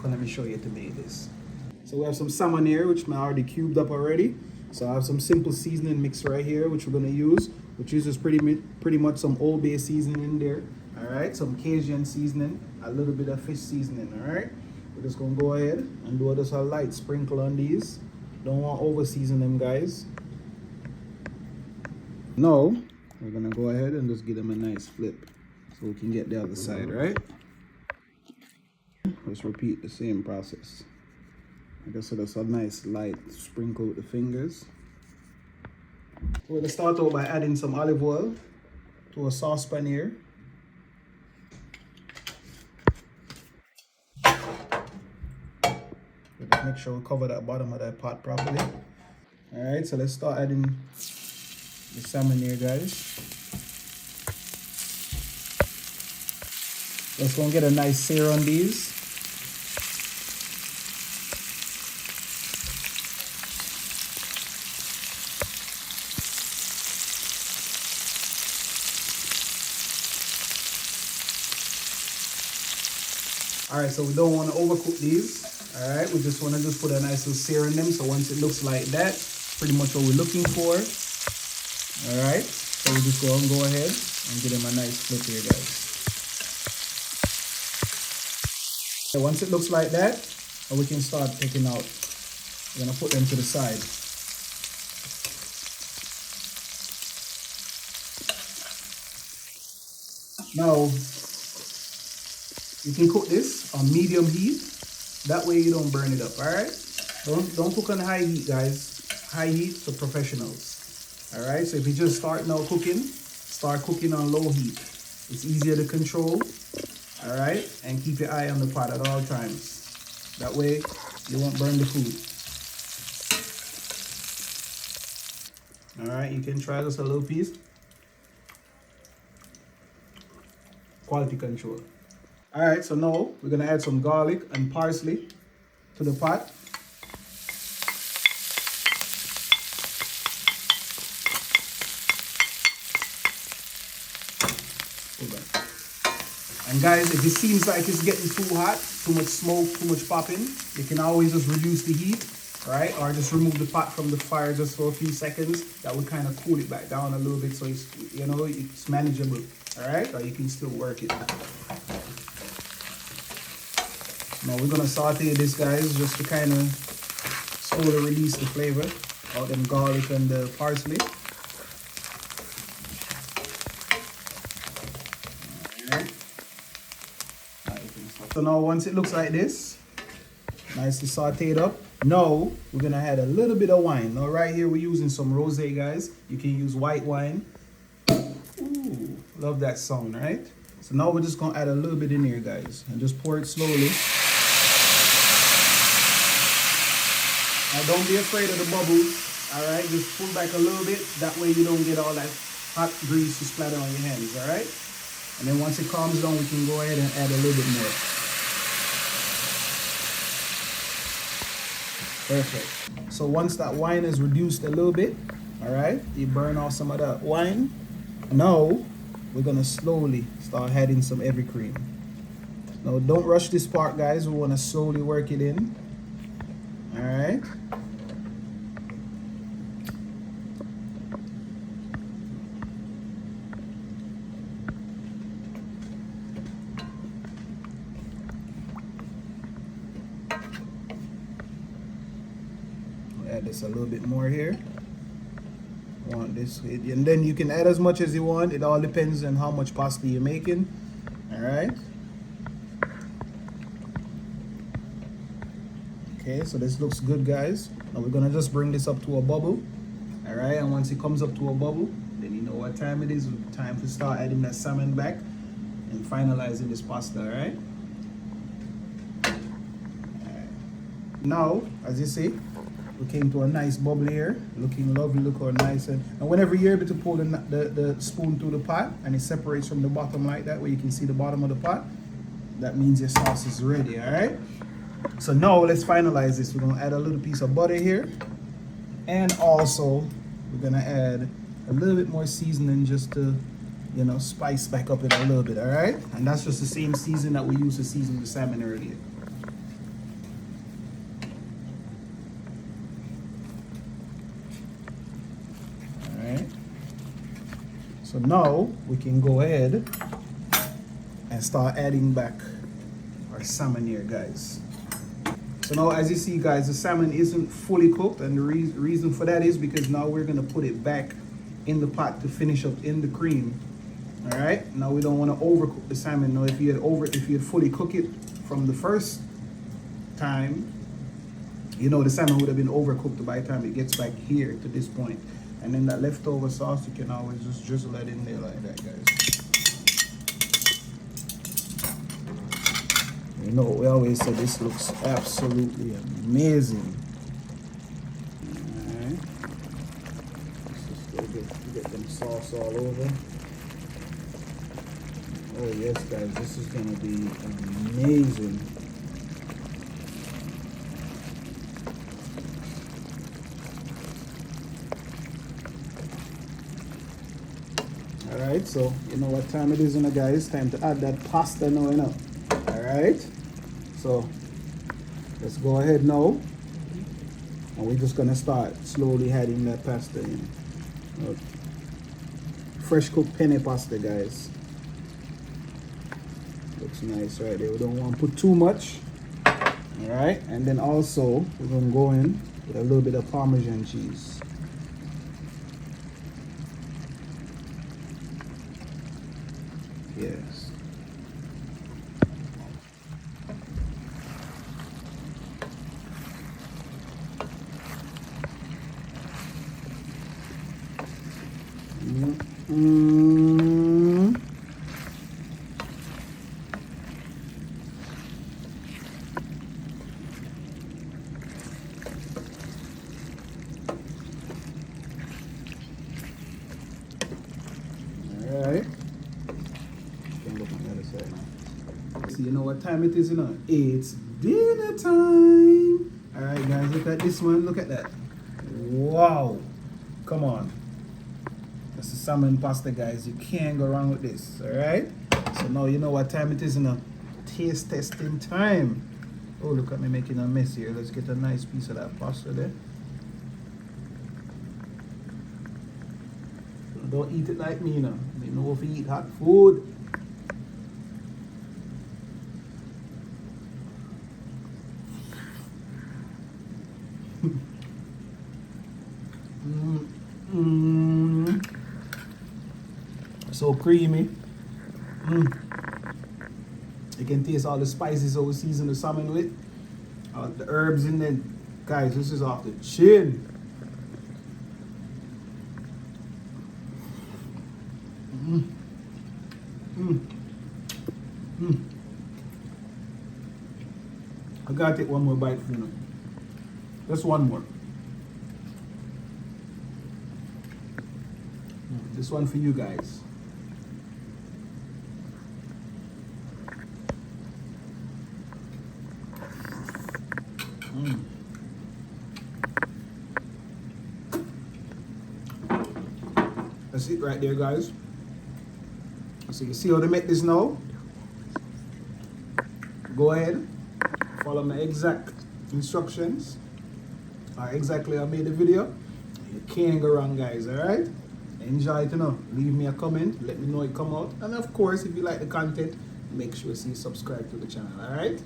let me show you to make this. So we have some salmon here, which I already cubed up already. So I have some simple seasoning mix right here, which we're gonna use, which uses pretty much some Old Bay seasoning in there. All right, some Cajun seasoning, a little bit of fish seasoning. All right, we're just gonna go ahead and do just a light sprinkle on these. Don't want over season them, guys. Now we're gonna go ahead and just give them a nice flip, so we can get the other side. Right. Let's repeat the same process. I guess that's a nice light sprinkle with the fingers. We're gonna start out by adding some olive oil to a saucepan here. Just make sure we cover that bottom of that pot properly. All right, so let's start adding the salmon here, guys. Just gonna get a nice sear on these. All right, so we don't want to overcook these. All right, we just want to put a nice little sear in them. So once it looks like that, pretty much what we're looking for. All right, so we just go ahead and give them a nice flip here, guys. So once it looks like that, we can start taking out. We're gonna put them to the side. Now, you can cook this on medium heat. That way you don't burn it up, all right? Don't cook on high heat, guys. High heat for professionals, all right? So if you just start now cooking, start cooking on low heat. It's easier to control, all right? And keep your eye on the pot at all times. That way you won't burn the food. All right, you can try just a little piece. Quality control. All right, so now we're gonna add some garlic and parsley to the pot. And guys, if it seems like it's getting too hot, too much smoke, too much popping, you can always just reduce the heat, right? Or just remove the pot from the fire just for a few seconds. That will kind of cool it back down a little bit, so it's, you know, it's manageable, all right? Or you can still work it. Now we're gonna saute this, guys, just to kind of slowly release the flavor of them garlic and the parsley. Alright. So now once it looks like this, nicely sauteed up, now we're gonna add a little bit of wine. Now right here we're using some rosé, guys. You can use white wine. Ooh, love that sound, right? So now we're just gonna add a little bit in here, guys, and just pour it slowly. Now don't be afraid of the bubbles, all right? Just pull back a little bit. That way you don't get all that hot grease to splatter on your hands, all right? And then once it calms down, we can go ahead and add a little bit more. Perfect. So once that wine is reduced a little bit, all right, you burn off some of that wine. Now we're gonna slowly start adding some heavy cream. Now don't rush this part, guys. We wanna slowly work it in. All right. We'll add this a little bit more here. Want this, and then you can add as much as you want. It all depends on how much pasta you're making. All right. Okay, so this looks good, guys. Now we're gonna just bring this up to a bubble. All right, and once it comes up to a bubble, then you know what time it is. Time to start adding that salmon back and finalizing this pasta. All right. Now, as you see, we came to a nice bubble here, looking lovely. Look how nice. And whenever you're able to pull the spoon through the pot and it separates from the bottom like that, where you can see the bottom of the pot, that means your sauce is ready. All right. So now let's finalize this. We're gonna add a little piece of butter here, and also we're gonna add a little bit more seasoning just to, you know, spice back up it a little bit. All right, and that's just the same season that we used to season the salmon earlier. So now we can go ahead and start adding back our salmon here, guys. So now, as you see, guys, the salmon isn't fully cooked, and the reason for that is because now we're gonna put it back in the pot to finish up in the cream. All right. Now we don't want to overcook the salmon. Now, if you had fully cooked it from the first time, you know the salmon would have been overcooked by the time it gets back here to this point. And then that leftover sauce, you can always just drizzle that in there like that, guys. You know, we always say this looks absolutely amazing. All right. Let's just get them sauce all over. Oh yes, guys, this is gonna be amazing. Alright, so you know what time it is, you know, guys. Time to add that pasta now, you know. Alright, so let's go ahead now, and we're just gonna start slowly adding that pasta in. Fresh cooked penne pasta, guys. Looks nice right there. We don't want to put too much. Alright, and then also we're gonna go in with a little bit of Parmesan cheese. Yes. Alright. Look on the other side now. So you know what time it is, you know? It's dinner time. Alright, guys, look at this one. Look at that. Wow. Come on. That's the salmon pasta, guys. You can't go wrong with this. Alright? So now you know what time it is, you know? Taste testing time. Oh, look at me making a mess here. Let's get a nice piece of that pasta there. Don't eat it like me, you know. You know if you eat hot food. So creamy. You can taste all the spices that we season the salmon with. The herbs in there. Guys, this is off the chin. I gotta take one more bite for you. Just one more. This one for you guys. That's it right there, guys. So you see how they make this now? Go ahead, follow my exact instructions, or exactly how I made the video. You can't go wrong, guys. Alright? Enjoy it, you know. Leave me a comment, let me know it come out. And of course, if you like the content, make sure you subscribe to the channel. Alright?